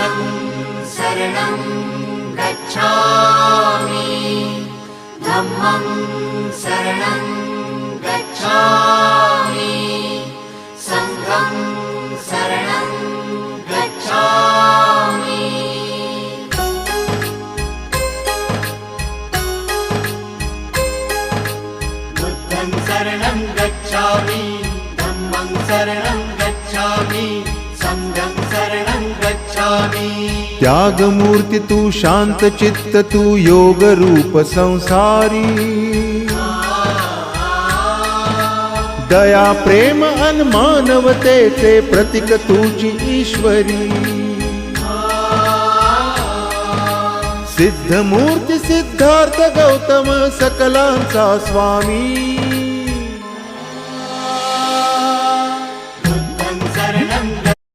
बुद्धं शरणं गच्छामि धम्मं शरणं गच्छामि संघं शरणं गच्छामि बुद्धं शरणं गच्छामि धम्मं शरणं गच्छामि संघं शरणं गच्छामि त्याग मूर्ती तू शांत चित्त तू योग रूप संसारी दया प्रेम अन मानवतेचे प्रतीक तुझी ईश्वरी सिद्ध मूर्ती सिद्धार्थ गौतम सकलांचा स्वामी